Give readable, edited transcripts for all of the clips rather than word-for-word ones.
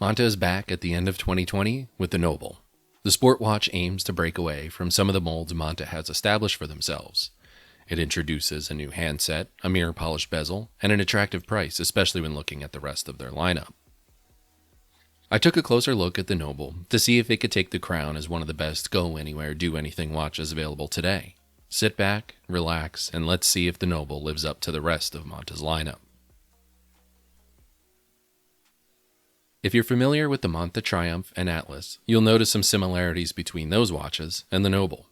Monta is back at the end of 2020 with the Noble. The sport watch aims to break away from some of the molds Monta has established for themselves. It introduces a new handset, a mirror polished bezel, and an attractive price, especially when looking at the rest of their lineup. I took a closer look at the Noble to see if it could take the crown as one of the best go-anywhere, do-anything watches available today. Sit back, relax, and let's see if the Noble lives up to the rest of Monta's lineup. If you're familiar with the Monta Triumph and Atlas, you'll notice some similarities between those watches and the Noble.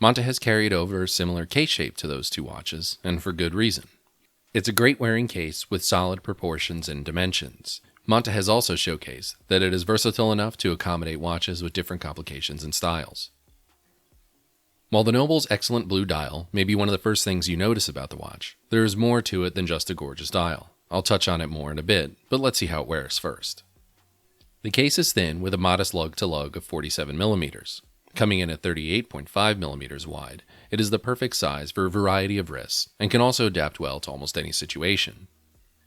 Monta has carried over a similar case shape to those two watches, and for good reason. It's a great wearing case with solid proportions and dimensions. Monta has also showcased that it is versatile enough to accommodate watches with different complications and styles. While the Noble's excellent blue dial may be one of the first things you notice about the watch, there is more to it than just a gorgeous dial. I'll touch on it more in a bit, but let's see how it wears first. The case is thin with a modest lug-to-lug of 47mm. Coming in at 38.5mm wide, it is the perfect size for a variety of wrists and can also adapt well to almost any situation.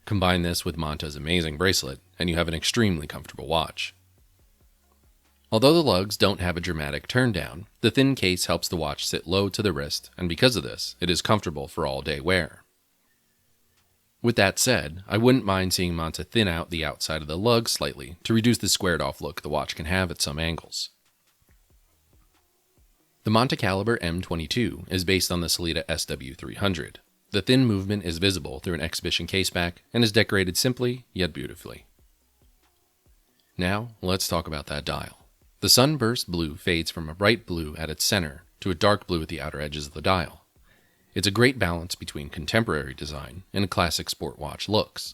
Combine this with Monta's amazing bracelet, and you have an extremely comfortable watch. Although the lugs don't have a dramatic turn down, the thin case helps the watch sit low to the wrist, and because of this, it is comfortable for all-day wear. With that said, I wouldn't mind seeing Monta thin out the outside of the lug slightly to reduce the squared-off look the watch can have at some angles. The Monta Caliber M22 is based on the Sellita SW300. The thin movement is visible through an exhibition caseback and is decorated simply yet beautifully. Now, let's talk about that dial. The sunburst blue fades from a bright blue at its center to a dark blue at the outer edges of the dial. It's a great balance between contemporary design and classic sport watch looks.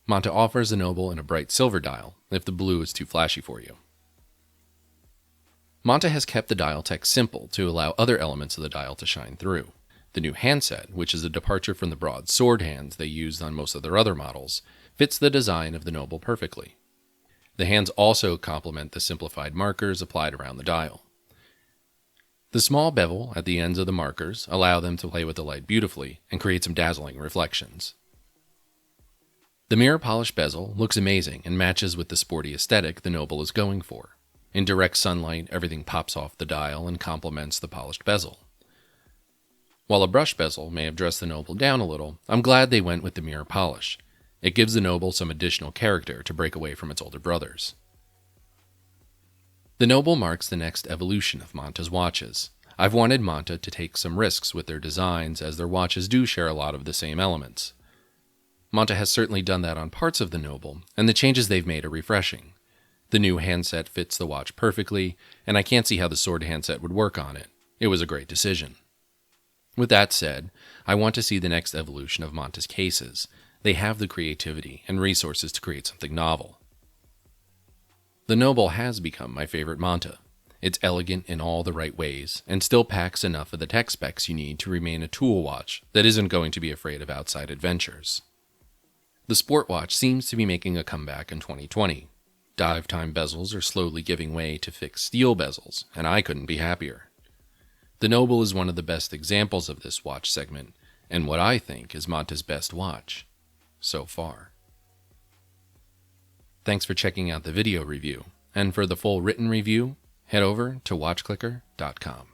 Monta offers the Noble in a bright silver dial if the blue is too flashy for you. Monta has kept the dial text simple to allow other elements of the dial to shine through. The new handset, which is a departure from the broad sword hands they used on most of their other models, fits the design of the Noble perfectly. The hands also complement the simplified markers applied around the dial. The small bevel at the ends of the markers allow them to play with the light beautifully and create some dazzling reflections. The mirror polished bezel looks amazing and matches with the sporty aesthetic the Noble is going for. In direct sunlight, everything pops off the dial and complements the polished bezel. While a brush bezel may have dressed the Noble down a little, I'm glad they went with the mirror polish. It gives the Noble some additional character to break away from its older brothers. The Noble marks the next evolution of Monta's watches. I've wanted Monta to take some risks with their designs, as their watches do share a lot of the same elements. Monta has certainly done that on parts of the Noble, and the changes they've made are refreshing. The new handset fits the watch perfectly, and I can't see how the sword handset would work on it. It was a great decision. With that said, I want to see the next evolution of Monta's cases. They have the creativity and resources to create something novel. The Noble has become my favorite Monta. It's elegant in all the right ways, and still packs enough of the tech specs you need to remain a tool watch that isn't going to be afraid of outside adventures. The sport watch seems to be making a comeback in 2020. Dive time bezels are slowly giving way to fixed steel bezels, and I couldn't be happier. The Noble is one of the best examples of this watch segment, and what I think is Monta's best watch so far. Thanks for checking out the video review, and for the full written review, head over to watchclicker.com.